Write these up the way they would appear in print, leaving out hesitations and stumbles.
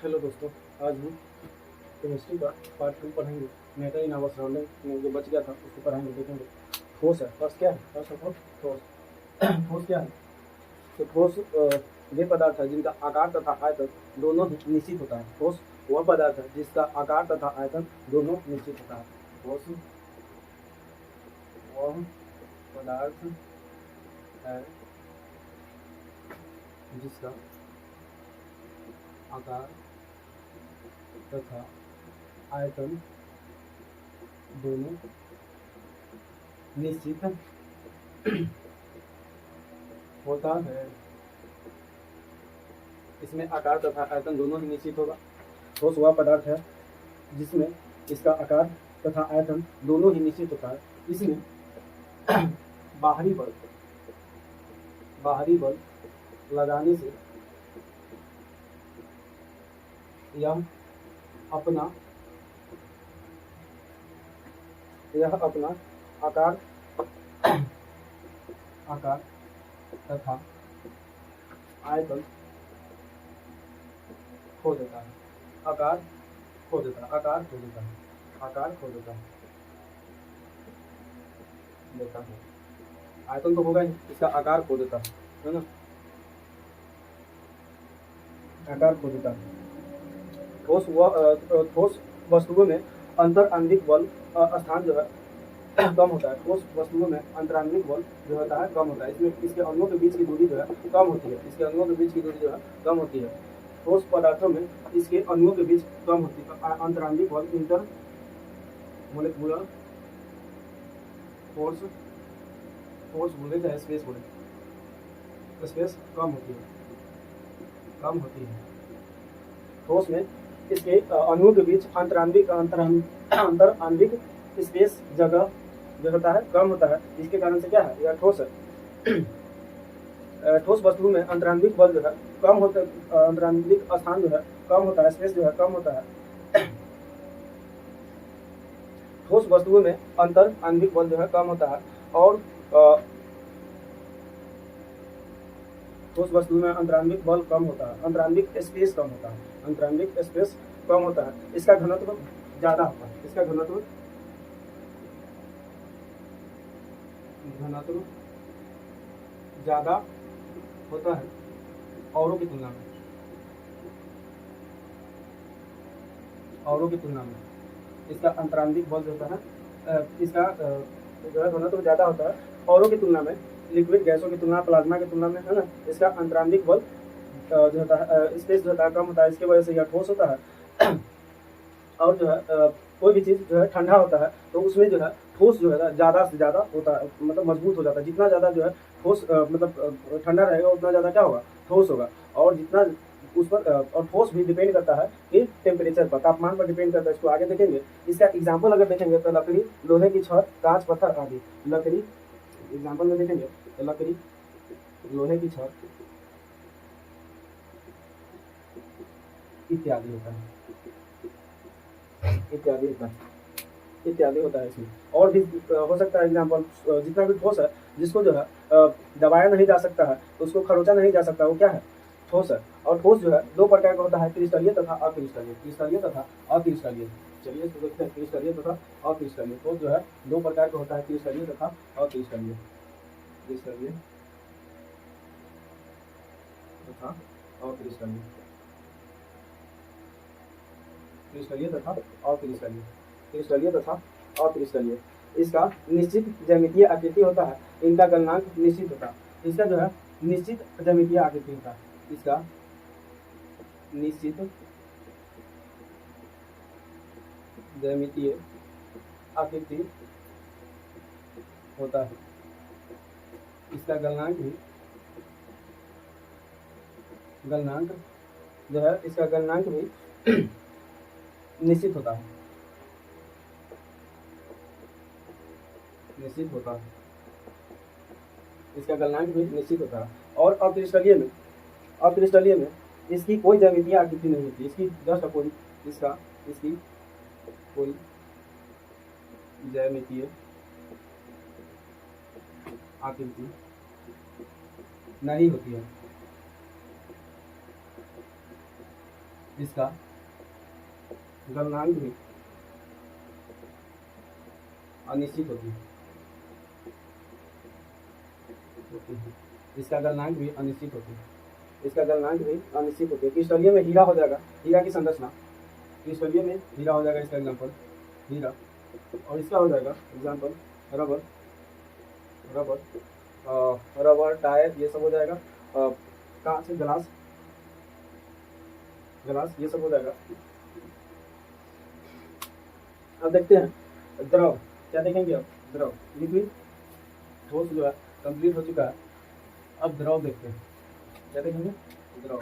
Hello दोस्तों, आज हम केमिस्ट्री का पार्ट 2 पढ़ेंगे। मेटा इन आवर सराउंडिंग में जो बच गया था उसको पढ़ेंगे, देखेंगे। ठोस है, फर्स्ट क्या है? फर्स्ट ऑफ ऑल ठोस। ठोस क्या है? तो ठोस वे पदार्थ है जिनका आकार तथा आयतन दोनों ही निश्चित होता है। ठोस वह पदार्थ है जिसका आकार तथा आयतन दोनों निश्चित होता है। ठोस वह पदार्थ है जिसका आकार तथा आयतन दोनों निश्चित होता है। इसमें आकार तथा आयतन दोनों ही निश्चित होगा। ठोस वह पदार्थ है जिसमें इसका आकार तथा आयतन दोनों ही निश्चित होता है। इसमें बाहरी बल लगाने से यह अपना आकार तथा आयतन खो देता है। आकार खो देता है। आयतन तो होगा ही, इसका आकार खो देता है ना। आकार खो देता है। ठोस वस्तुओं में अंतर आणविक बल स्थान जो है कम होता है। ठोस वस्तुओं में अंतराण्विक बल जो होता है कम होता है। इसमें इसके अणुओं के बीच की दूरी जो है कम होती है। ठोस पदार्थों में इसके अणुओं के बीच कम होती है। अंतराण्विक बल इंटर मोलिकुलर फोर्स बोले चाहे स्पेस बोले, स्पेस कम होती है। ठोस में इसके अणुओं के बीच अंतर आणविक स्पेस जगह जो होता है कम होता है। इसके कारण से क्या है, यह ठोस है। ठोस वस्तुओं में अंतराण्विक बल जो है कम होता है। अंतराण्विक स्थान जो है कम होता है, स्पेस जो है कम होता है। ठोस वस्तुओं में अंतर आणविक बल जो है कम होता है और ठोस वस्तुओं में अंतराण्विक बल कम होता है, अंतराण्विक स्पेस कम होता है। इसका घनत्व ज्यादा होता है। ज्यादा होता है औरों की तुलना में। इसका अंतराण्विक बल जो होता है, इसका जो है घनत्व ज्यादा होता है औरों की तुलना में। लिक्विड गैसों की तुलना, प्लाज्मा की तुलना में, है ना। इसका अंतराण्विक बल जो होता है, स्पेस जो होता है कम होता है। इसकी वजह से यह ठोस होता है। और जो है कोई भी चीज जो है ठंडा होता है तो उसमें जो है ठोस जो है ज्यादा से ज्यादा होता है, मतलब मजबूत हो जाता है। जितना ज्यादा जो है ठोस मतलब ठंडा रहेगा उतना ज्यादा क्या होगा, ठोस होगा। और जितना उस पर और ठोस भी डिपेंड करता है कि टेम्परेचर पर, तापमान पर डिपेंड करता है। इसको आगे देखेंगे। इसका एग्जाम्पल अगर देखेंगे तो लकड़ी, लोहे की छड़, कांच, पत्थर आदि। लकड़ी एग्जाम्पल में देखेंगे तो लकड़ी, लोहे की छड़ इत्यादि होता है, इत्यादि होता है इसमें। और भी हो सकता है एग्जाम्पल। जितना भी ठोस है जिसको जो है दबाया नहीं जा सकता है, तो उसको खरोचा नहीं जा सकता, वो क्या है, ठोस है। और ठोस जो है दो प्रकार का होता है, क्रिस्टलीय तथा अक्रिस्टलीय। चलिए इसको देखते हैं, क्रिस्टलीय तथा अक्रिस्टलीय। ठोस जो है दो प्रकार का होता है, क्रिस्टलीय तथा अक्रिस्टलीय। क्रिस्टलीय तथा अक्रिस्टलीय। इसका निश्चित ज्यामितीय आकृति होता है। इनका गलनांक निश्चित होता है। इसका जो है निश्चित ज्यामितीय आकृति होता है। इसका निश्चित ज्यामितीय आकृति होता है। इसका गलनांक जो है, इसका गलनांक भी निश्चित होता है। इसका गलनांक भी निश्चित होता है। और अक्रिस्टलीय में इसकी कोई ज्यामितीय आकृति नहीं होती। इसकी कोई ज्यामितीय आकृति नहीं इसका गलनांक भी अनिश्चित होती है। इसका गलनांक भी अनिश्चित होती है। इसका गलनांक भी अनिश्चित होती है। क्रिस्टलीय में हीरा हो जाएगा, हीरा की संरचना, क्रिस्टलीय में हीरा हो जाएगा, इसका एग्जाम्पल हीरा, और इसका हो जाएगा एग्जाम्पल रबर, रबर टायर, ये सब हो जाएगा। कांच, ग्लास, ये सब हो जाएगा। अब देखते हैं द्रव, क्या देखेंगे अब द्रव, लिक्विड, ठोस जो है कंप्लीट हो चुका है। अब द्रव देखते हैं, क्या देखेंगे द्रव।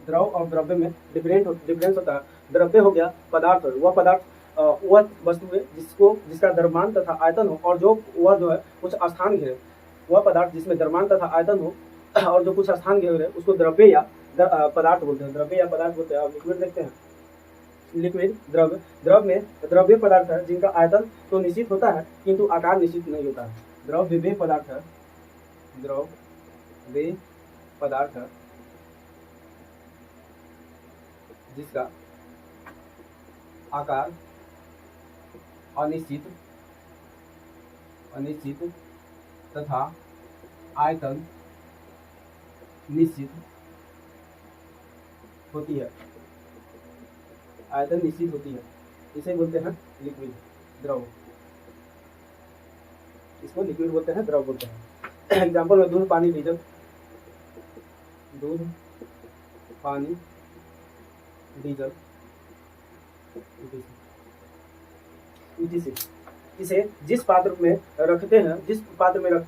द्रव और द्रव्य में डिफरेंस होता है। द्रव्य हो गया पदार्थ, वह पदार्थ वह वस्तु है जिसका द्रव्यमान तथा आयतन हो और वह जो है कुछ स्थान घेरे। वह पदार्थ जिसमें द्रव्यमान तथा आयतन हो और जो कुछ स्थान घेरे उसको द्रव्य या पदार्थ बोलते हैं। द्रव्य या पदार्थ बोलते हैं। अब लिक्विड देखते हैं। लिक्विड द्रव में द्रव्य पदार्थ है जिनका आयतन तो निश्चित होता है किंतु आकार निश्चित नहीं होता है। द्रव्य वे पदार्थ है, द्रव वे पदार्थ है जिसका आकार अनिश्चित तथा आयतन निश्चित होती है। आयतन निश्चित होती है, इसे बोलते हैं लिक्विड, द्रव। इसको लिक्विड बोलते हैं, द्रव बोलते हैं। एग्जाम्पल में दूध, पानी, डीजल, दूध, पानी, डीजल, इसे जिस पात्र में रखते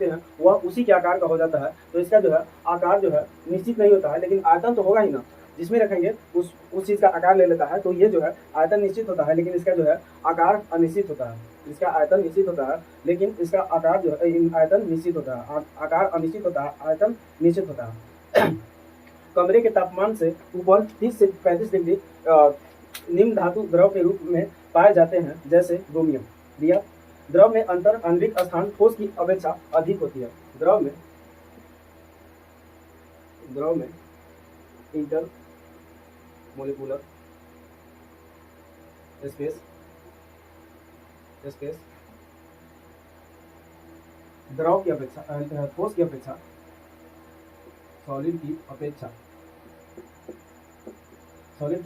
हैं वह उसी के आकार का हो जाता है। तो इसका जो है आकार जो है निश्चित नहीं होता है, लेकिन आयतन तो होगा ही ना। जिसमें रखेंगे उस चीज का आकार ले लेता है। तो ये जो है आयतन निश्चित होता है, लेकिन इसका जो है आकार अनिश्चित होता है। इसका आयतन निश्चित होता है, लेकिन इसका आकार जो है आयतन निश्चित होता है। आकार अनिश्चित होता है, आयतन निश्चित होता है। कमरे के तापमान से ऊपर 30 से 35 डिग्री निम्न धातु द्रव के रूप में पाए जाते हैं, जैसे ब्रोमियम दिया। द्रव में अंतर आणविक स्थान ठोस की अपेक्षा अधिक होती है। द्रव में इंटर मोलिकुलर स्पेस द्रव की अपेक्षा ठोस की अपेक्षा सॉलिड की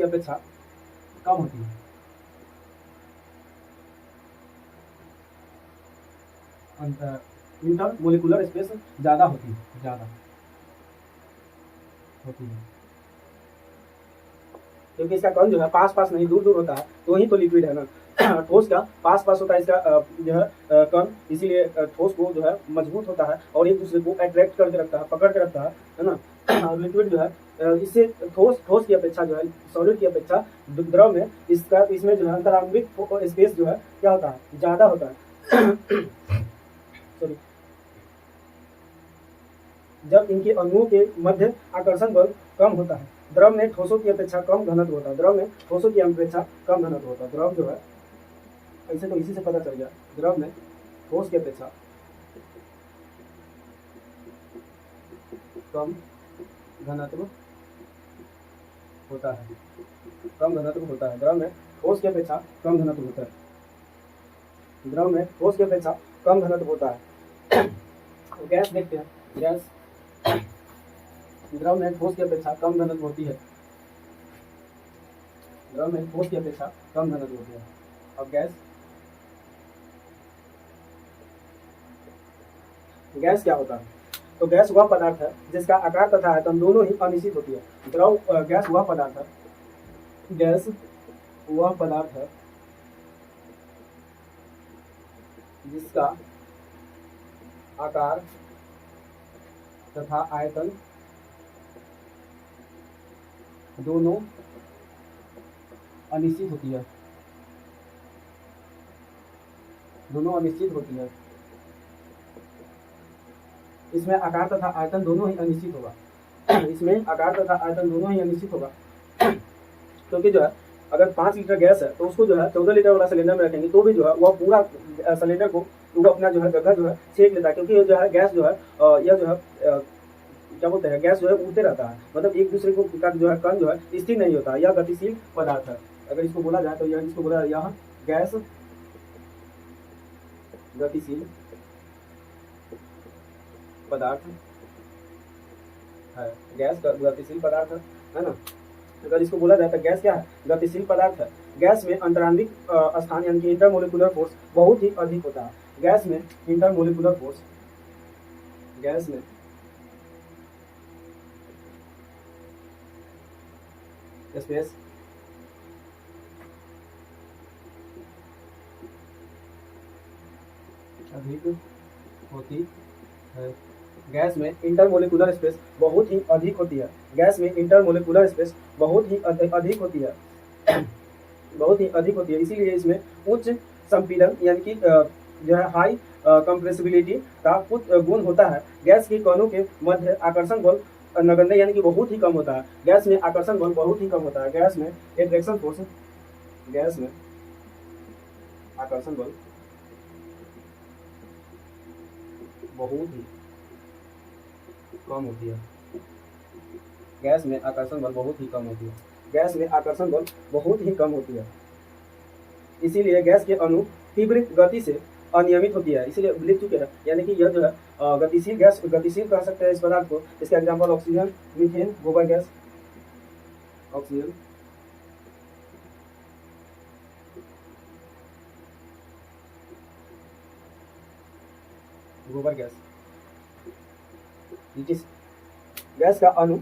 अपेक्षा कम होती है। इंटर मोलिकुलर स्पेस ज्यादा होती है, क्योंकि इसका कण जो है पास नहीं दूर होता है, तो ही तो लिक्विड है ना। ठोस का पास होता है इसका जो है कण, इसीलिए ठोस को जो है मजबूत होता है और एक दूसरे को अट्रैक्ट करके रखता है, पकड़ के रखता है ना। और लिक्विड जो है इससे ठोस की अपेक्षा जो है सॉलिड की अपेक्षा द्रव में इसमें जो है अंतरांगिक स्पेस जो है क्या होता है, ज्यादा होता है। सॉरी, जब इनके अणुओं के मध्य आकर्षण बल कम होता है। द्रव में ठोसों की अपेक्षा कम घनत्व होता है। द्रव जो है ऐसे तो इसी से पता चल गया। द्रव में ठोस की अपेक्षा कम घनत्व होता है। द्रव में ठोस की अपेक्षा कम घनत्व होता है। गैस देखते हैं। गैस द्रव में ठोस की अपेक्षा कम घनत्व होती है। अब गैस क्या होता है? तो गैस वह पदार्थ है जिसका आकार तथा आयतन दोनों ही अनिश्चित होती है। गैस वह पदार्थ है जिसका आकार तथा आयतन दोनों अनिश्चित होती है। इसमें आकार तथा आयतन दोनों ही अनिश्चित होगा। क्योंकि जो है अगर 5 लीटर गैस है तो उसको जो है 14 लीटर वाला सिलेंडर में रखेंगे तो भी जो है वह पूरा सिलेंडर को वो अपना जो है गड्ढा जो है छेक लेता है। क्योंकि जो है गैस जो है यह जो है क्या बोलते हैं, गैस जो है उड़ते रहता है, मतलब एक दूसरे को का जो है कण जो है स्थिर नहीं होता, यह गतिशील पदार्थ है। अगर इसको बोला जाए तो यह इसको बोला यह गैस गतिशील पदार्थ है, गैस गतिशील पदार्थ है ना। अगर इसको बोला जाए तो गैस क्या है, गतिशील पदार्थ है। गैस में अंतरांगिक स्थान यानी कि इंटरमोलिकुलर फोर्स बहुत ही अधिक होता है। गैस में इंटरमोलिकुलर फोर्स, गैस में स्पेस अधिक होती है। गैस में इंटरमोलिकुलर स्पेस बहुत ही अधिक होती है। गैस में इंटरमोलिकुलर स्पेस बहुत ही अधिक होती है बहुत ही अधिक होती है। इसीलिए इसमें उच्च संपीड़न यानी कि जो है हाई कंप्रेसिबिलिटी का गुण होता है। गैस के कणों के मध्य आकर्षण बल नगण्य यानी कि बहुत ही कम होता है। गैस में आकर्षण बल बहुत ही कम होता है। गैस में एट्रैक्शन फोर्स, गैस में आकर्षण बल बहुत ही कम होती है। गैस में आकर्षण बल बहुत ही कम होती है। गैस में आकर्षण बल बहुत ही कम होती है। इसीलिए गैस के अणु तीव्र गति से अनियमित होती है, इसीलिए लिख चुके हैं। यानी कि यह जो है गतिशील गैस, गतिशील कह सकते हैं इस पदार्थ को। इसका एग्जाम्पल ऑक्सीजन, मीथेन, गोबर गैस, ऑक्सीजन, गोबर गैस। गैस का अणु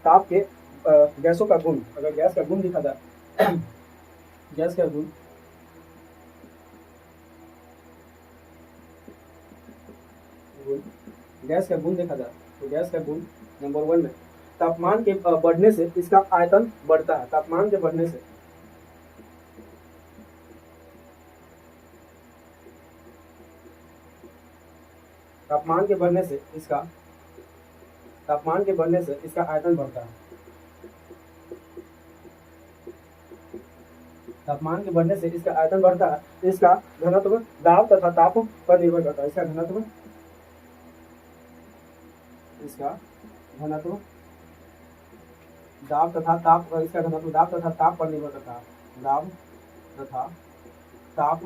ताप के गैसों का गुण, अगर गैस का गुण लिखा जाए गैस का गुण गैस का गुण देखा जाए तो गैस का गुण नंबर 1 में तापमान के बढ़ने से इसका आयतन बढ़ता है। तापमान के बढ़ने से तापमान के बढ़ने से इसका आयतन बढ़ता है। तापमान के बढ़ने से इसका आयतन बढ़ता है। इसका घनत्व दाब तथा ताप पर निर्भर करता है। इसका घनत्व दाब तथा ताप पर निर्भर करता है। दाब तथा ताप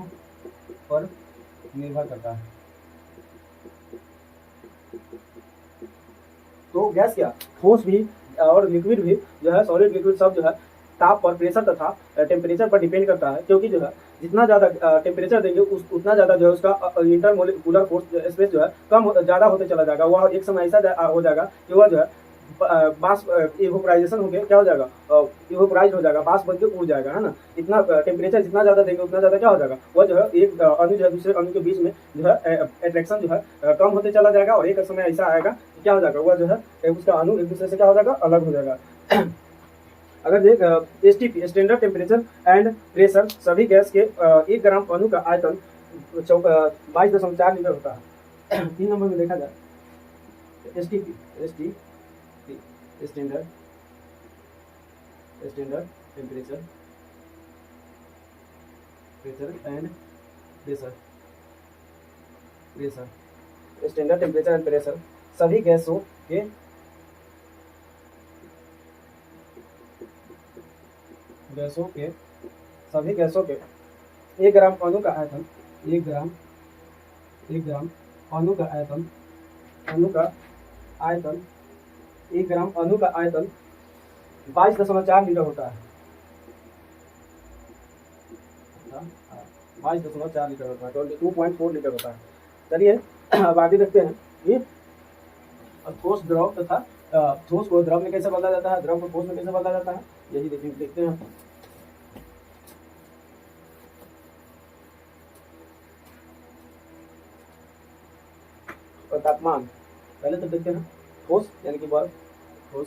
पर निर्भर करता है। तो गैस क्या, ठोस भी और लिक्विड भी जो है, सॉलिड लिक्विड सब जो है ताप पर, प्रेशर तथा टेम्परेचर पर डिपेंड करता है। क्योंकि जो है जितना ज़्यादा टेम्परेचर देंगे उतना ज़्यादा जो है उसका इंटरमोलिकुलर फोर्स स्पेस जो है कम ज़्यादा होते चला जाएगा। वह एक समय ऐसा हो जाएगा कि वह जो है बाष्प इवोपराइजेशन हो गया, क्या हो जाएगा, इवोपराइज हो जाएगा, बाष्प बन के उड़ जाएगा, है ना। इतना टेम्परेचर जितना ज़्यादा देंगे उतना ज़्यादा क्या हो जाएगा, वह जो है एक अणु जो है दूसरे अणु के बीच में जो है अट्रैक्शन जो है कम होते चला जाएगा। और एक समय ऐसा आएगा कि क्या हो जाएगा, वह जो है उसका अणु एक दूसरे से क्या हो जाएगा, अलग हो जाएगा। अगर देख STP standard temperature and pressure सभी गैस के 1 ग्राम अणु का आयतन 22.4 लीटर होता है। 3 नंबर में देखा जाए STP standard temperature and pressure standard temperature and pressure सभी गैसों के सभी गैसों के 1 ग्राम अणु का आयतन 1 ग्राम अणु का आयतन 1 ग्राम अणु का आयतन 22.4 लीटर होता है। 22.4 लीटर होता है, 22.4 लीटर होता है। चलिए अब आगे देखते हैं कि ठोस द्रव तथा ठोस को द्रव में कैसे बदला जाता है, द्रव को ठोस में कैसे बदला जाता है, यही देखते हैं। और तापमान पहले तो देखते हैं। ठोस यानी कि बर्फ, ठोस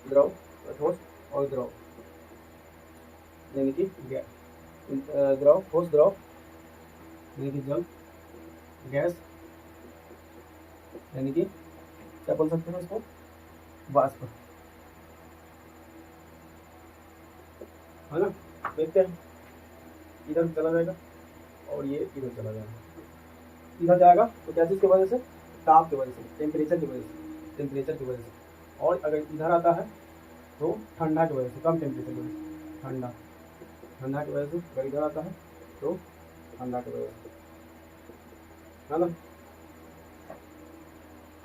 द्रव, ठोस और द्रव यानी कि द्रव, ठोस द्रव यानी कि जल, गैस यानी कि क्या बोल सकते हैं इसको, वाष्प, है ना। देखते हैं, इधर चला जाएगा और ये इधर चला जाएगा। इधर जाएगा तो क्या चीज़ की वजह से, ताप की वजह से, टेम्परेचर की वजह से, टेम्परेचर की वजह से। और अगर इधर आता है तो ठंडा की वजह से, कम टेम्परेचर की वजह से, ठंडा, ठंडा की वजह से। अगर इधर आता है तो ठंडा की वजह से, है ना,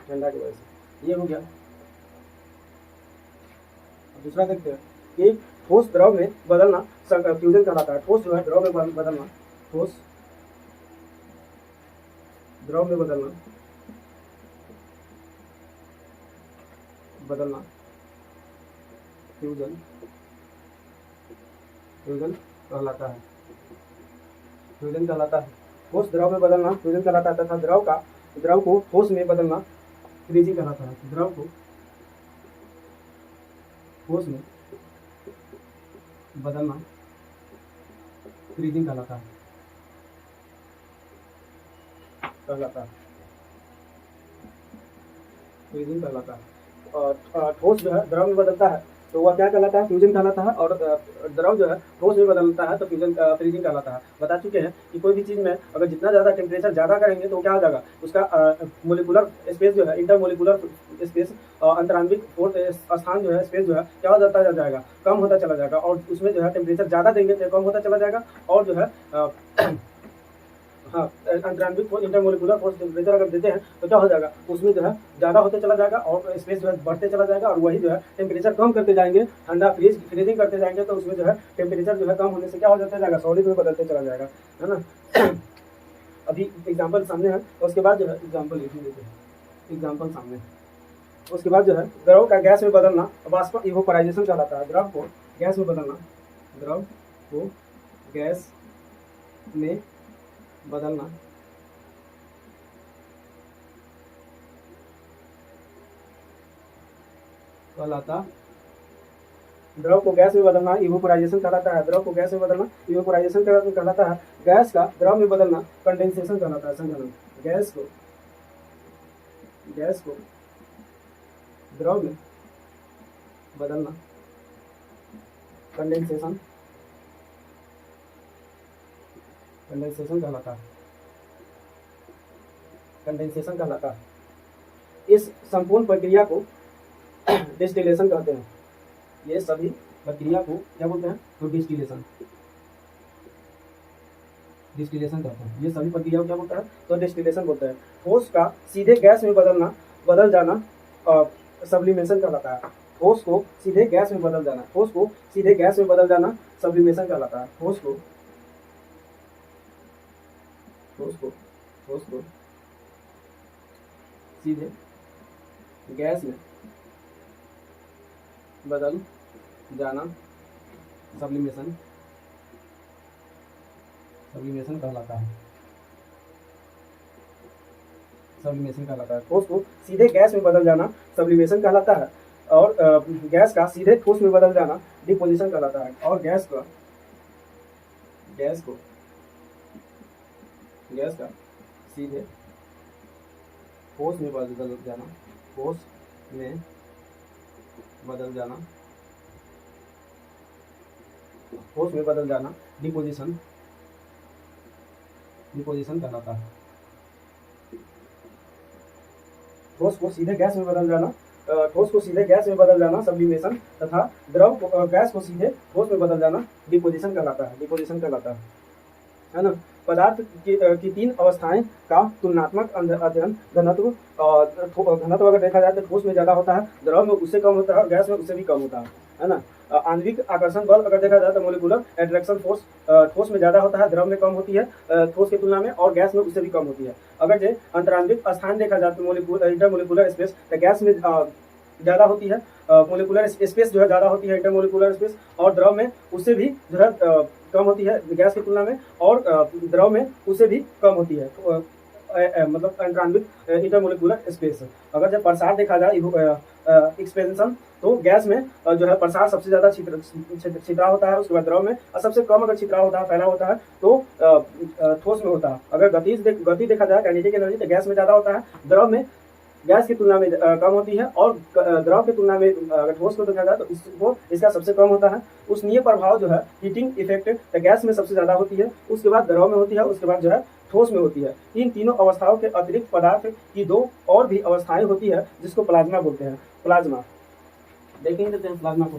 ठंडा की वजह से। ये हो गया। अब दूसरा देखते हैं कि ठोस द्रव में बदलना फ्यूजन कहलाता है। ठोस जो है द्रव में बदलना, ठोस द्रव में बदलना, बदलना फ्यूजन, फ्यूजन कहलाता है, फ्यूजन कहलाता है। ठोस द्रव में बदलना फ्यूजन कहलाता है तथा द्रव को ठोस में बदलना फ्रीजिंग कहलाता है। द्रव को ठोस में बदलना फ्रीजिंग कहलाता है, फ्रीजिंग कहलाता है। और ठोस जो है द्रव में बदलता है तो वह क्या कहलाता है, फ्यूजन कहलाता है। और द्रव जो है ठोस में बदलता है तो फ्रीजिंग कहलाता है। बता चुके हैं कि कोई भी चीज़ में अगर जितना ज़्यादा टेम्परेचर ज़्यादा करेंगे तो क्या हो जाएगा, उसका मोलिकुलर स्पेस जो है, इंटरमोलिकुलर स्पेस, अंतराण्विक स्थान जो है, स्पेस जो है, क्या हो जाता जाएगा, कम होता चला जाएगा। और उसमें जो है टेम्परेचर ज़्यादा देंगे तो कम होता चला जाएगा। और जो है हाँ, अंतराण्विक इंटरमोलिकुलर फोर्स टेम्परेचर अगर देते हैं तो क्या हो जाएगा, उसमें जो है ज़्यादा होते चला जाएगा और स्पेस जो है बढ़ते चला जाएगा। और वही जो है टेम्परेचर कम करते जाएंगे, ठंडा फ्रीजिंग करते जाएंगे तो उसमें जो है टेम्परेचर जो है कम होने से क्या हो जाता जाएगा, सॉलिड में बदलते चला जाएगा, है ना। अभी एग्जाम्पल सामने है, उसके बाद जो है एग्जाम्पल लिख लेते हैं, एग्जाम्पल सामने है। उसके बाद जो है द्रव का गैस में बदलना वाष्प इवोपोराइजेशन कहलाता है। द्रव को गैस में बदलना, द्रव को गैस में बदलना कहलाता, द्रव को गैस में बदलना इवोपोराइजेशन कहलाता है। द्रव को गैस में बदलना इवोपोराइजेशन कहलाता है। गैस का द्रव में बदलना कंडेंसेशन कहलाता है, संघनन। गैस को द्रव में बदलना कंडेंसेशन कहलाता है, कंडेंसेशन कहलाता है। इस संपूर्ण प्रक्रिया को डिस्टिलेशन कहते हैं। ये सभी प्रक्रिया को क्या बोलते हैं, तो डिस्टिलेशन कहते हैं। ये सभी प्रक्रिया को क्या बोलता है, तो डिस्टिलेशन बोलते हैं। ठोस का सीधे गैस में बदल जाना सब्लिमेशन कहलाता है। ठोस को सीधे गैस में बदल जाना, ठोस को सीधे गैस में बदल जाना सब्लिमेशन कहलाता है। ठोस को सीधे गैस में बदल जाना सब्लिमेशन कहलाता है, सब्लिमेशन कहलाता है। ठोस को सीधे गैस में बदल जाना सब्लिमेशन कहलाता है। और गैस का सीधे ठोस में बदल जाना डिपोजिशन कहलाता है। और गैस का सीधे ठोस में बदल जाना डिपोजिशन कहलाता है। ठोस को सीधे गैस में बदल जाना सब्लिमेशन तथा गैस को सीधे ठोस में बदल जाना डिपोजिशन कहलाता है ना। पदार्थ की तीन अवस्थाएं का तुलनात्मक अध्ययन, घनत्व अगर देखा जाए तो ठोस में ज़्यादा होता है, द्रव में उससे कम होता है और गैस में उससे भी कम होता है ना। आणविक आकर्षण बल अगर देखा जाए तो मोलिकुलर अट्रैक्शन फोर्स ठोस में ज़्यादा होता है, द्रव में कम होती है ठोस की तुलना में, और गैस में उससे भी कम होती है। अगर जो अंतराण्विक स्थान देखा जाए तो इंटरमोलिकुलर स्पेस तो गैस में ज़्यादा होती है, मोलिकुलर स्पेस जो है ज़्यादा होती है इंटरमोलिकुलर स्पेस, और द्रव में उससे भी जो है कम होती है गैस की तुलना में, और द्रव में उससे भी कम होती है मतलब अंतराण्विक इंटरमोलिकुलर स्पेस। अगर जब प्रसार देखा जाए एक्सपेंशन तो गैस में जो है प्रसार सबसे ज़्यादा छितरा होता है, उसके बाद द्रव में, और सबसे कम अगर छितरा होता है, फैला होता है तो ठोस में होता है। अगर गति देखा जाए काइनेटिक एनर्जी तो गैस में ज़्यादा होता है, द्रव में गैस की तुलना में कम होती है, और द्रव की तुलना में अगर ठोस को देखा जाए तो इसका सबसे कम होता है। उष्णीय प्रभाव जो है हीटिंग इफेक्ट गैस में सबसे ज्यादा होती है, उसके बाद द्रव में होती है, उसके बाद जो है ठोस में होती है। इन तीनों अवस्थाओं के अतिरिक्त पदार्थ की दो और भी अवस्थाएं होती है जिसको प्लाज्मा बोलते हैं। प्लाज्मा देखेंगे प्लाज्मा को।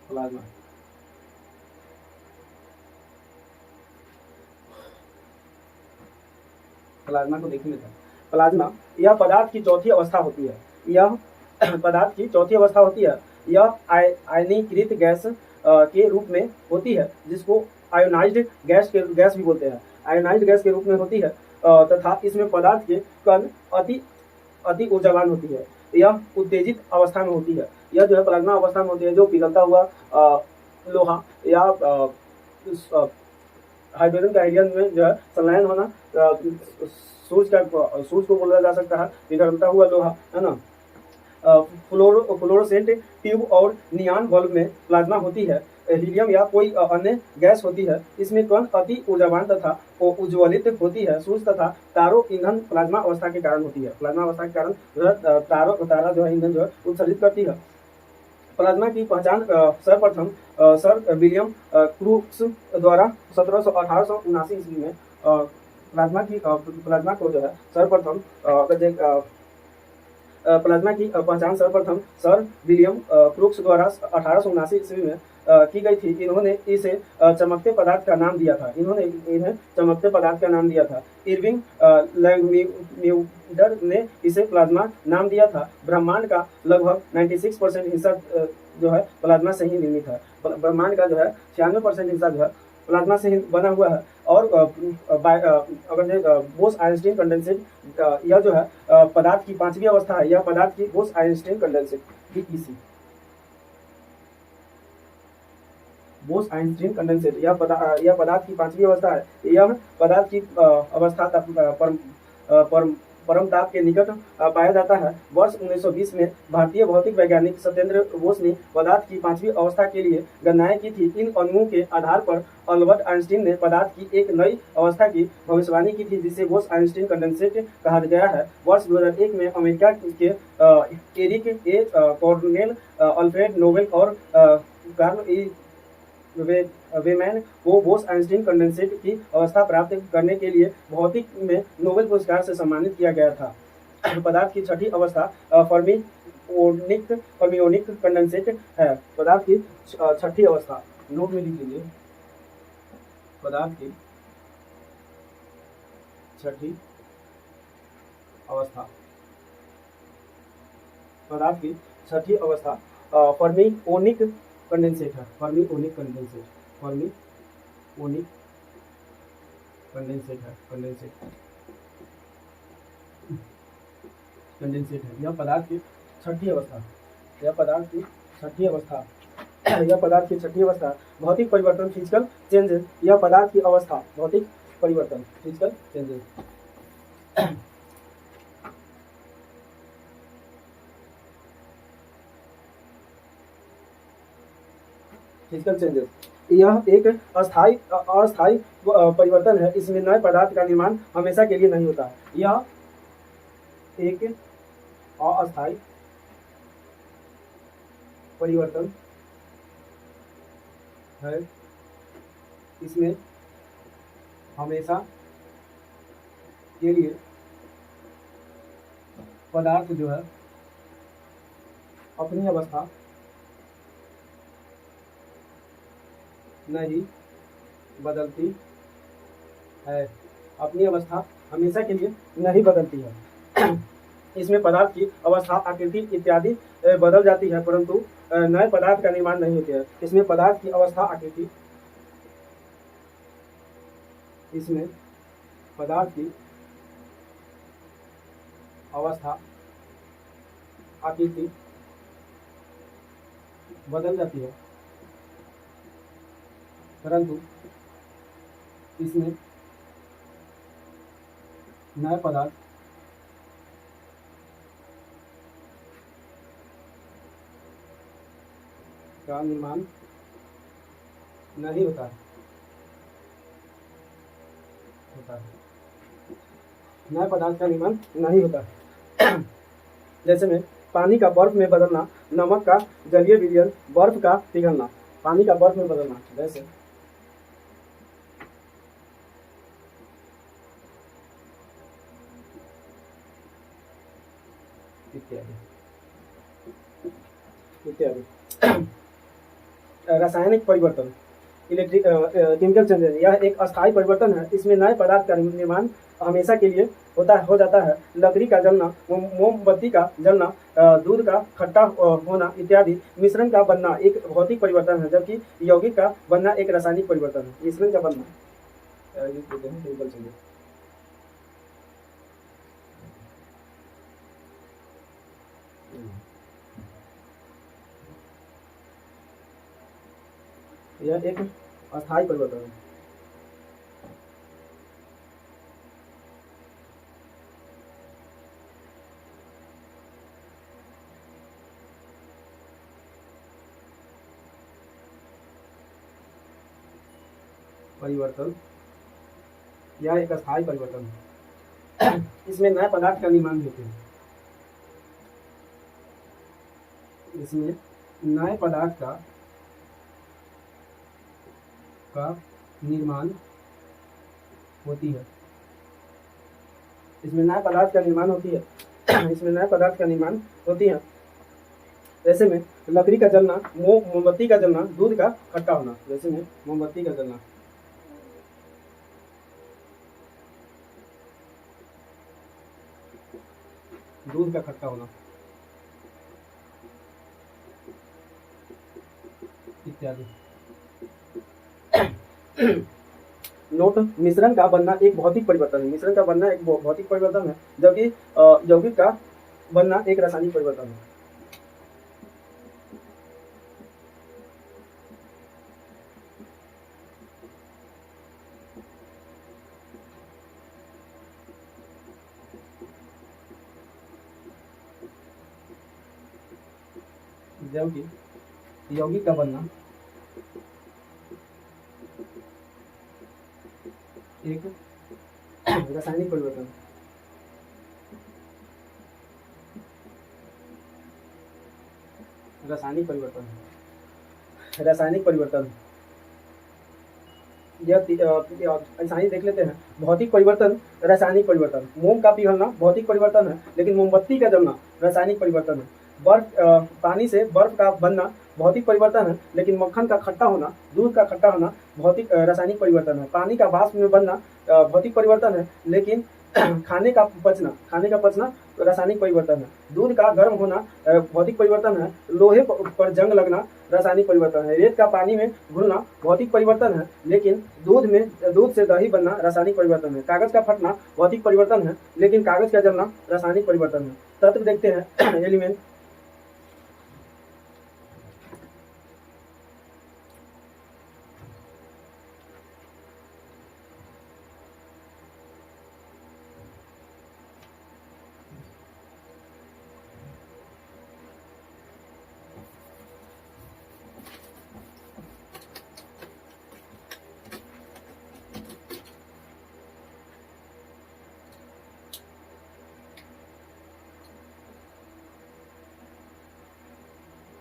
प्लाज्मा प्लाज्मा को देखेंगे। प्लाज्मा यह पदार्थ की चौथी अवस्था होती है। यह पदार्थ की चौथी अवस्था होती है। यह आयनीकृत गैस के रूप में होती है, जिसको आयोनाइज्ड गैस भी बोलते हैं। आयोनाइज्ड गैस के रूप में होती है तथा इसमें पदार्थ के कण अति ऊर्जावान होती है। यह उत्तेजित अवस्था में होती है। यह जो है प्लाज्मा अवस्था में होती है, जो पिघलता हुआ लोहा या हाइड्रोजन का हीलियम में जो है संलयन होना, सूर्य को बोला जा सकता है, पिघलता हुआ लोहा, है ना। फ्लोरोसेंट ट्यूब और नियॉन बल्ब में प्लाज्मा होती है। हीलियम या कोई अन्य गैस होती है। इसमें कण अति ऊर्जावान तथा उज्ज्वलित होती है। सूर्य तथा तारों ईंधन प्लाज्मा अवस्था के कारण होती है। प्लाज्मा अवस्था के कारण जो है तारा जो है ईंधन जो है उत्सर्जित करती है। प्लाज्मा की पहचान सर्वप्रथम सर विलियम क्रूक्स द्वारा 1879 ईस्वी में प्लाज्मा को जो है सर्वप्रथम प्लाज्मा की पहचान सर्वप्रथम सर विलियम क्रूक्स द्वारा 1879 ईस्वी में की गई थी। इन्होंने इसे चमकते पदार्थ का नाम दिया था। इन्हें चमकते पदार्थ का नाम दिया था। इरविंग लैंगम्यूडर ने इसे प्लाज्मा नाम दिया था। ब्रह्मांड का लगभग 96% हिस्सा जो है प्लाज्मा से ही निर्मित है। ब्रह्मांड का जो है 96% हिस्सा जो है प्लाज्मा से ही बना हुआ है। और अगर बोस आइंस्टीन कंडेंसेट यह जो है पदार्थ की पांचवी अवस्था है। यह पदार्थ की Bose Einstein condensate BEC, Bose Einstein condensate यह पदार्थ की पांचवी अवस्था है। यह पदार्थ की अवस्था परम ताप के निकट पाया जाता है। वर्ष 1920 में भारतीय भौतिक वैज्ञानिक सत्येंद्र बोस ने पदार्थ की पांचवी अवस्था के लिए गणनाएं की थी। इन अणुओं के आधार पर अल्बर्ट आइंस्टीन ने पदार्थ की एक नई अवस्था की भविष्यवाणी की थी, जिसे बोस आइंस्टीन कंडेंसेट कहा गया है। वर्ष 2001 में अमेरिका के एरिक ए कॉर्नेल, अल्फ्रेड नोबेल और कार्ल वेमैन को बोस आइंस्टीन कंडेंसेट की अवस्था प्राप्त करने के लिए भौतिक में नोबेल पुरस्कार से सम्मानित किया गया था। पदार्थ की छठी अवस्था फर्मियोनिक कंडेंसेट है। पदार्थ की छठी अवस्था नोट में लिख लीजिए। पदार्थ की छठी अवस्था, पदार्थ की छठी अवस्था फर्मियोनिक कंडेंसेट है। फर्मियोनिक कंडेंसेट, फर्मियोनिक कंडेंसेट है। कंडेंसेट है। यह पदार्थ की छठी अवस्था, यह पदार्थ की छठी अवस्था यह पदार्थ की छठी अवस्था भौतिक परिवर्तन, फिजिकल चेंजेस। यह पदार्थ की अवस्था भौतिक परिवर्तन, फिजिकल चेंजेस। फिजिकल चेंजेस यह एक अस्थायी परिवर्तन है। इसमें नए पदार्थ का निर्माण हमेशा के लिए नहीं होता है। यह एक अस्थायी परिवर्तन है। इसमें हमेशा के लिए पदार्थ जो है अपनी अवस्था नहीं बदलती है। अपनी अवस्था हमेशा के लिए नहीं बदलती है। इसमें पदार्थ की अवस्था, आकृति इत्यादि बदल जाती है, परंतु नए पदार्थ का निर्माण नहीं होता है। इसमें पदार्थ की अवस्था, आकृति, इसमें पदार्थ की अवस्था, आकृति बदल जाती है, परंतु इसमें नए पदार्थ का निर्माण नहीं होता है, नए पदार्थ का निर्माण नहीं होता है। जैसे में पानी का बर्फ में बदलना, नमक का जलीय विलयन, बर्फ का पिघलना। पानी का बर्फ में बदलना जैसे इत्यादि इत्यादि। रासायनिक परिवर्तन, इलेक्ट्रिक केमिकल चेंजेस, यह एक अस्थायी परिवर्तन है। इसमें नए पदार्थ का निर्माण हमेशा के लिए हो जाता है। लकड़ी का जलना, मोमबत्ती का जलना, दूध का खट्टा होना इत्यादि। मिश्रण का बनना एक भौतिक परिवर्तन है, जबकि यौगिक का बनना एक रासायनिक परिवर्तन है। मिश्रण का बनना केमिकल चेंजेस। यह एक अस्थायी परिवर्तन है। परिवर्तन, यह एक अस्थायी परिवर्तन है। इसमें नए पदार्थ का निर्माण होते हैं। इसमें नए पदार्थ का निर्माण होती है। इसमें नए पदार्थ का निर्माण होती है। इसमें नए पदार्थ का निर्माण होती है। जैसे में लकड़ी का जलना, मोमबत्ती का जलना, दूध का खट्टा होना। जैसे में मोमबत्ती का जलना, दूध का खट्टा होना इत्यादि। नोट, मिश्रण का बनना एक भौतिक परिवर्तन है। मिश्रण का बनना एक भौतिक परिवर्तन है, जबकि यौगिक का बनना एक रासायनिक परिवर्तन है। जबकि यौगिक का बनना एक रासायनिक परिवर्तन, रासायनिक परिवर्तन, रासायनिक परिवर्तन। ऐसा ही देख लेते हैं। भौतिक परिवर्तन, रासायनिक परिवर्तन। मोम का पिघलना भौतिक परिवर्तन है, लेकिन मोमबत्ती का जलना रासायनिक परिवर्तन है। पानी से बर्फ का बनना भौतिक परिवर्तन है, लेकिन मक्खन का खट्टा होना, दूध का खट्टा होना भौतिक रासायनिक परिवर्तन है। पानी का वाष्प में बनना भौतिक परिवर्तन है, लेकिन खाने का पचना रासायनिक परिवर्तन है। दूध का गर्म होना भौतिक परिवर्तन है। लोहे पर जंग लगना रासायनिक परिवर्तन है। रेत का पानी में घुलना भौतिक परिवर्तन है, लेकिन दूध से दही बनना रासायनिक परिवर्तन है। कागज का फटना भौतिक परिवर्तन है, लेकिन कागज का जलना रासायनिक परिवर्तन है। तत्व देखते हैं। एलिमेंट,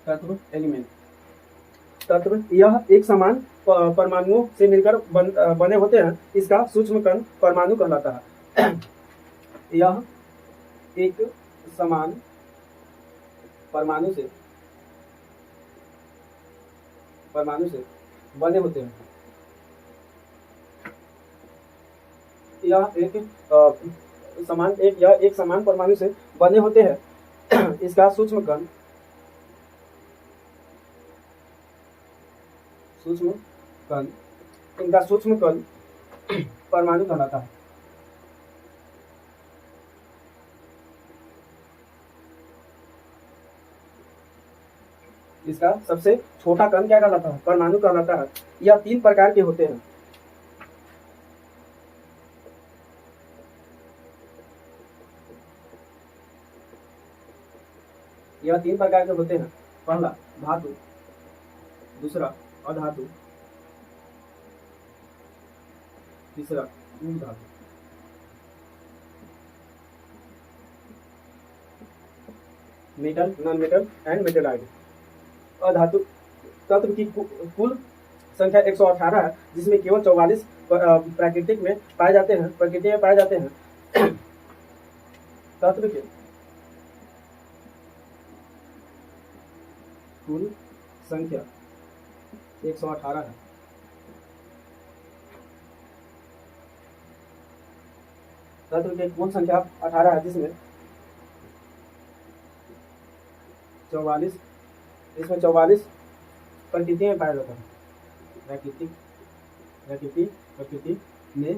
तत्व, एलिमेंट। तत्व, यह एक समान परमाणुओं से मिलकर बने होते हैं। इसका सूक्ष्म कण परमाणु कहलाता है। यह एक समान परमाणु से बने होते हैं। यह एक समान परमाणु से बने होते हैं। इसका सूक्ष्म कण इनका सूक्ष्म कण परमाणु कहलाता है। इसका सबसे छोटा कण क्या कहलाता है? परमाणु कहलाता है। यह 3 प्रकार के होते हैं। यह 3 प्रकार के होते हैं। पहला धातु, दूसरा अधातु, तीसरा उधातु। Metal, non metal and metalloid. अधातु तत्व की कुल संख्या 118 है, जिसमें केवल 44 प्राकृतिक में पाए जाते हैं, प्रकृति में पाए जाते हैं। तत्व के कुल संख्या 118 है। तत्व की कुल संख्या 18 है, जिसमें 44, इसमें 44 प्रकृति में पाया जाता है। प्रकृति में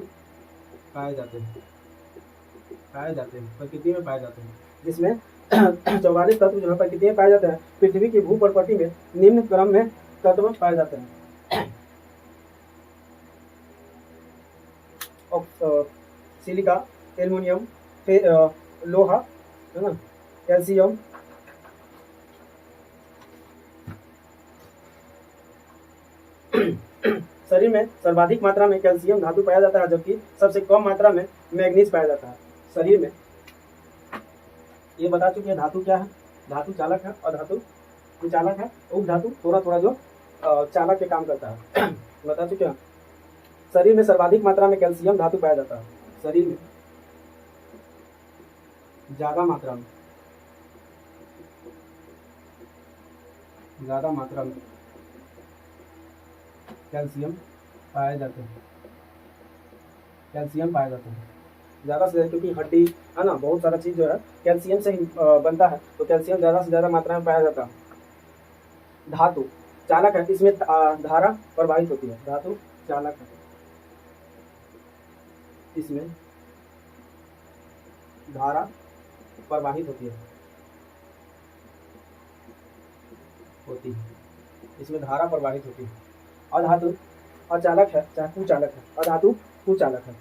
पाए जाते हैं, प्रकृति में पाए जाते हैं, जिसमें 44 तत्व जो है प्रकृति में पाए जाते हैं। पृथ्वी की भू प्रकृति में निम्न क्रम में तत्व पाए जाते हैं। सिलिका, एल्युमिनियम, लोहा, है ना, कैल्शियम, शरीर में सर्वाधिक मात्रा में कैल्शियम धातु पाया जाता है, जबकि सबसे कम मात्रा में मैग्नीज पाया जाता है शरीर में। ये बता चुके हैं धातु क्या है। धातु चालक है, अधातु चालक है, उपधातु थोड़ा थोड़ा जो चालक के काम करता है। बता चुके हैं। शरीर में सर्वाधिक मात्रा में कैल्शियम धातु पाया जाता है। शरीर में ज्यादा मात्रा में कैल्शियम पाए जाते हैं। ज़्यादा से ज़्यादा, क्योंकि हड्डी है ना, बहुत सारा चीज़ जो है कैल्शियम से ही बनता है, तो कैल्शियम ज़्यादा से ज़्यादा मात्रा में पाया जाता है। धातु चालक है, इसमें धारा प्रवाहित होती है। धातु चालक है, इसमें धारा प्रवाहित होती है। इसमें धारा प्रवाहित होती है। अधातु अचालक है, चाहे कुचालक है। अधातु कुचालक है,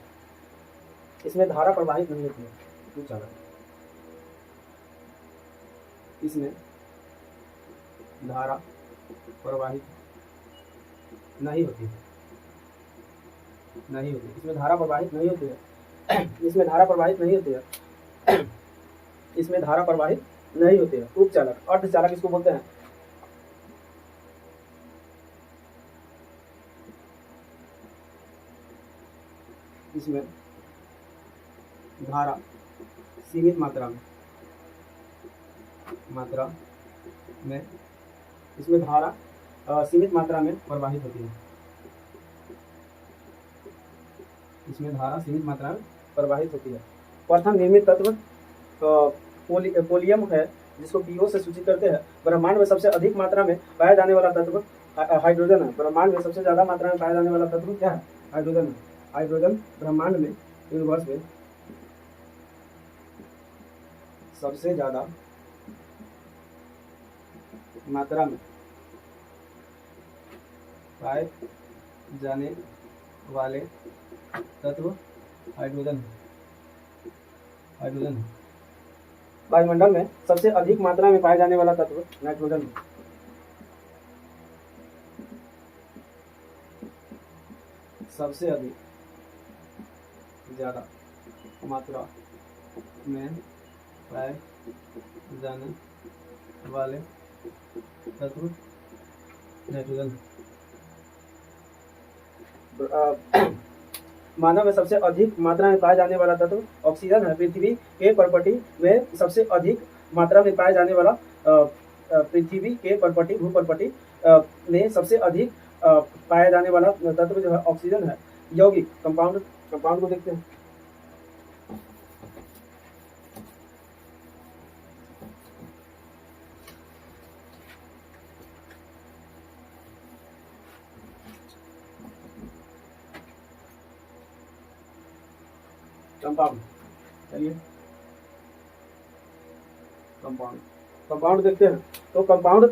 इसमें धारा प्रवाहित नहीं होती है। कुचालक, इसमें धारा प्रवाहित नहीं होती, इसमें धारा प्रवाहित नहीं होती है। इसमें धारा प्रवाहित नहीं होती है। उपचालक, अर्धचालक इसको बोलते हैं। इसमें धारा सीमित मात्रा में इसमें धारा सीमित मात्रा में प्रवाहित होती है। प्रथम निर्मित तत्व पोलियम है, जिसको पीओ से सूचित करते हैं। ब्रह्मांड में सबसे अधिक मात्रा में पाया जाने वाला तत्व हाइड्रोजन है। ब्रह्मांड में सबसे ज्यादा मात्रा में पाया जाने वाला तत्व क्या है? हाइड्रोजन है। हाइड्रोजन ब्रह्मांड में, यूनिवर्स में सबसे ज्यादा मात्रा में पाए जाने वाले तत्व हाइड्रोजन है। वायुमंडल में सबसे अधिक मात्रा में पाए जाने वाला तत्व नाइट्रोजन है। सबसे अधिक ज्यादा मात्रा में पाए जाने वाले तत्व नाइट्रोजन। मानव में सबसे अधिक मात्रा में पाए जाने वाला तत्व ऑक्सीजन है। पृथ्वी के प्रॉपर्टी में सबसे अधिक मात्रा में पाए जाने वाला पृथ्वी के प्रॉपर्टी, भू प्रॉपर्टी में सबसे अधिक पाया जाने वाला तत्व जो है ऑक्सीजन है। यौगिक, कंपाउंड को देखते हैं। कंपाउंड, चलिए कंपाउंड देखते हैं। तो कंपाउंड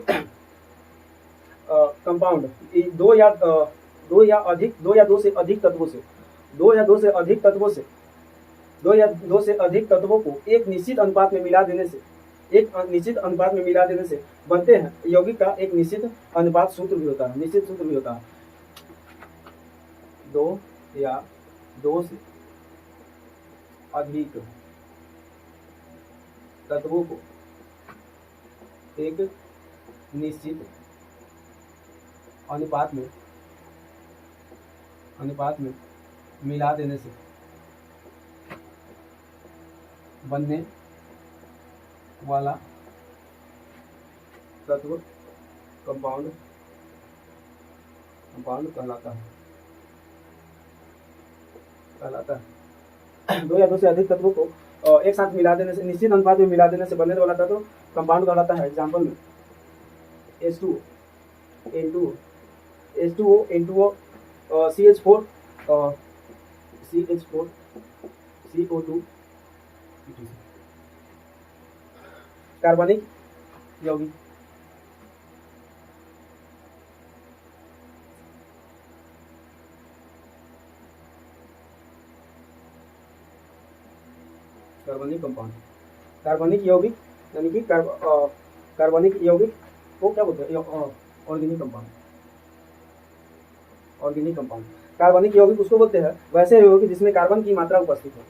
दो या दो से अधिक तत्वों को एक निश्चित अनुपात में मिला देने से एक निश्चित अनुपात में मिला देने से बनते हैं। यौगिक का एक निश्चित अनुपात सूत्र भी होता है, निश्चित सूत्र भी होता है। 2 या 2 से अधिक तत्वों को एक निश्चित अनुपात में मिला देने से बनने वाला तत्व कंपाउंड कहलाता है। 2 या 2 से अधिक तत्वों को एक साथ मिला देने से, निश्चित अनुपात में मिला देने से बनने वाला तत्व कंपाउंड कहलाता है। एग्जाम्पल में H2O, N2O, H2O, N2O, CH4, CH4, CO2, कार्बनिक यौगिक। कार्बनिक कंपाउंड, कार्बनिक यौगिक यानी कि कार्बनिक यौगिक को क्या बोलते हैं? Organic compound. ऑर्गेनिक कंपाउंड, कार्बनिक यौगिक उसको बोलते हैं वैसे यौगिक जिसमें कार्बन की मात्रा उपस्थित हो।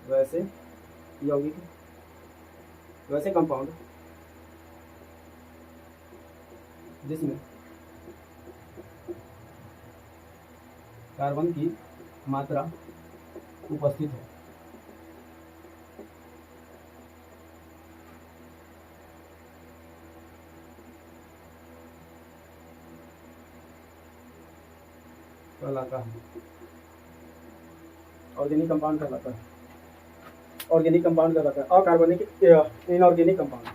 वैसे यौगिक, वैसे कंपाउंड जिसमें कार्बन की मात्रा उपस्थित हो। कहलाता है ऑर्गेनिक कंपाउंड कहलाता है। ऑर्गेनिक कंपाउंड कहलाता है। अकार्बनिक इनऑर्गेनिक कंपाउंड।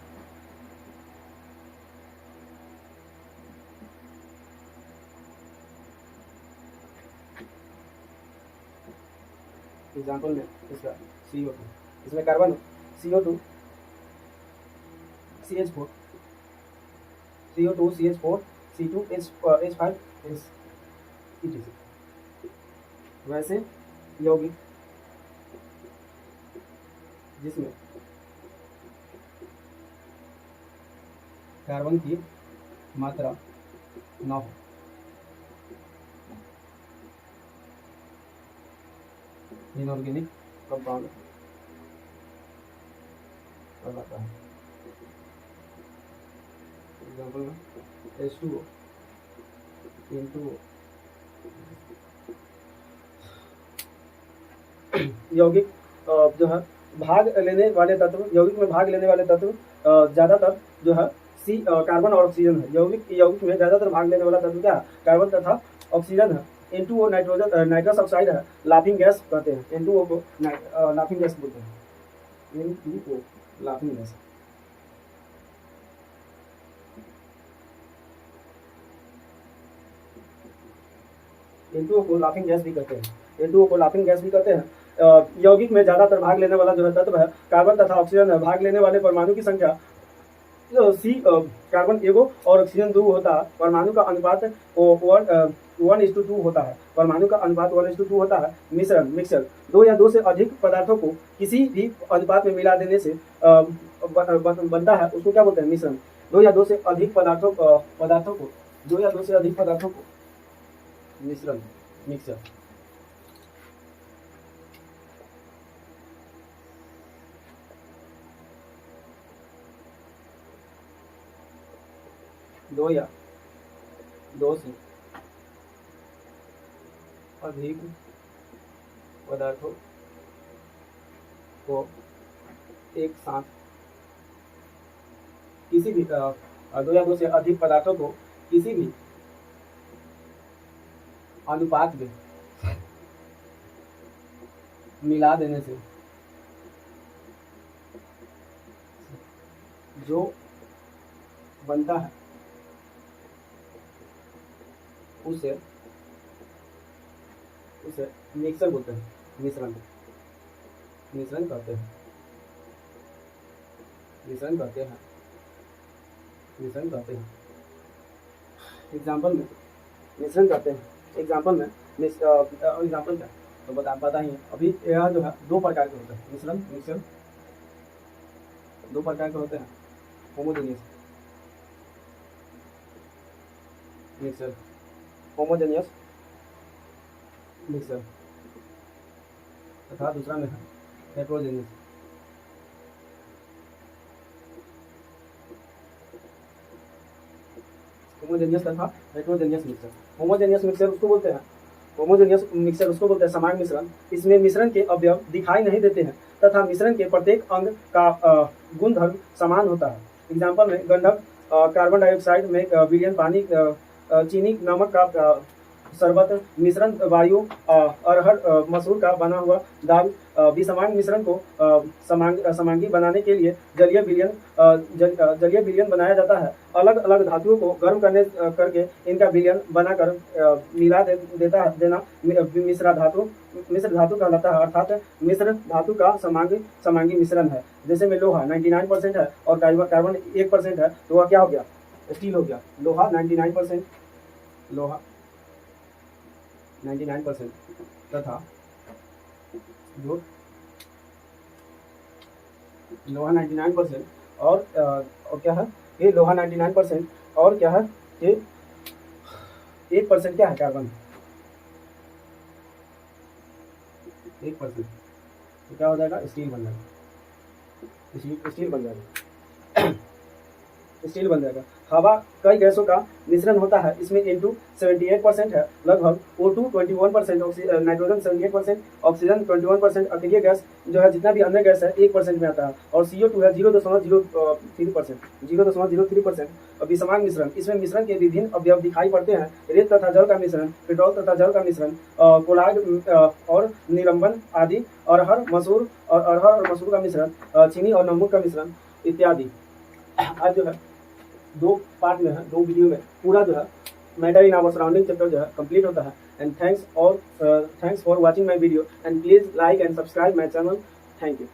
एग्जाम्पल में इसका CO2, इसमें carbon CO2, CH4, CO2, CH4, C2, H5, etc. वैसे यौगिक जिसमें कार्बन की मात्रा न हो। इनऑर्गेनिक कंपाउंड कहलाता है। एग्जाम्पल में H2O, N2O। यौगिक जो है भाग लेने वाले तत्व, यौगिक में भाग लेने वाले तत्व ज्यादातर जो है कार्बन और ऑक्सीजन है। यौगिक में ज्यादातर भाग लेने वाला तत्व क्या है? कार्बन तथा ऑक्सीजन है। N2O नाइट्रस ऑक्साइड है, लाफिंग गैस कहते हैं। N2O को लाफिंग गैस बोलते हैं। N2O laughing gas. N2O को लाफिंग गैस भी कहते हैं। N2O को लाफिंग गैस भी कहते हैं। यौगिक में ज्यादातर भाग लेने वाला जो है तत्व है कार्बन तथा ऑक्सीजन है। भाग लेने वाले परमाणु की संख्या कार्बन एगो और ऑक्सीजन 2 होता है। परमाणु का अनुपात 1:2 होता है। परमाणु का अनुपात 1:2 होता है। मिक्सर 2 या 2 से अधिक पदार्थों को किसी भी अनुपात में मिला देने से बनता है, उसको क्या बोलते हैं? मिश्रण। 2 या 2 से अधिक पदार्थों को 2 या 2 से अधिक पदार्थों को मिश्रण, मिक्सर। दो या 2 से अधिक पदार्थों को एक साथ किसी भी 2 या 2 से अधिक पदार्थों को किसी भी अनुपात में मिला देने से जो बनता है उसे मिक्सर बोलते हैं। मिश्रण करते हैं। एग्जाम्पल में मिश्रण करते हैं। एग्जाम्पल क्या तो पता ही है। अभी यह जो है 2 प्रकार के होते हैं, मिश्रण, मिक्सर। दो प्रकार के होते हैं, होमोजेनियस मिक्सर, होमोजेनियस मिक्सर तथा दूसरा में है हेट्रोजेनियस। होमोजेनियस तथा हेट्रोजेनियस मिक्सर। होमोजेनियस मिक्सर उसको बोलते हैं, होमोजेनियस मिक्सर उसको बोलते हैं समान मिश्रण। इसमें मिश्रण के अवयव दिखाई नहीं देते हैं तथा मिश्रण के प्रत्येक अंग का गुणधर्म समान होता है। एग्जाम्पल में गंधक, कार्बन डाइऑक्साइड में विलयन, पानी, चीनी, नमक का शरबत, मिश्रण वायु, अरहर मसूर का बना हुआ दाल। विसमान मिश्रण को समांगी बनाने के लिए जलीय विलयन बनाया जाता है। अलग अलग धातुओं को गर्म करके इनका विलयन बनाकर मिला देना मिश्र धातु कहलाता है, अर्थात मिश्र धातु का समांगी मिश्रण है। जैसे में लोहा 99% है और कार्बन 1% है, तो वह क्या हो गया, स्टील हो गया। लोहा 99% तथा जो लोहा 99% और क्या है ये लोहा 99% और क्या है ये 1% क्या है कार्बन 1%, तो क्या हो जाएगा, स्टील बन जाएगा, स्टील बन जाएगा। हवा कई गैसों का मिश्रण होता है। इसमें N2 78% है लगभग, O2 21%, नाइट्रोजन 78%, ऑक्सीजन 21%, अक्रिय गैस जो है जितना भी अन्य गैस है 1% में आता है, और CO2 है 0.03%। विसमान मिश्रण, इसमें मिश्रण के विभिन्न अवयव दिखाई पड़ते हैं। रेत तथा जल का मिश्रण, पेट्रोल तथा जल का मिश्रण, कोलाइड और निलंबन आदि, अरहर मसूर का मिश्रण, चीनी और नमक का मिश्रण इत्यादि। आज जो है 2 पार्ट में है, 2 वीडियो में पूरा जो है matter in our surrounding chapter जो है कंप्लीट होता है। And thanks for watching my video and please like and subscribe my channel. Thank you.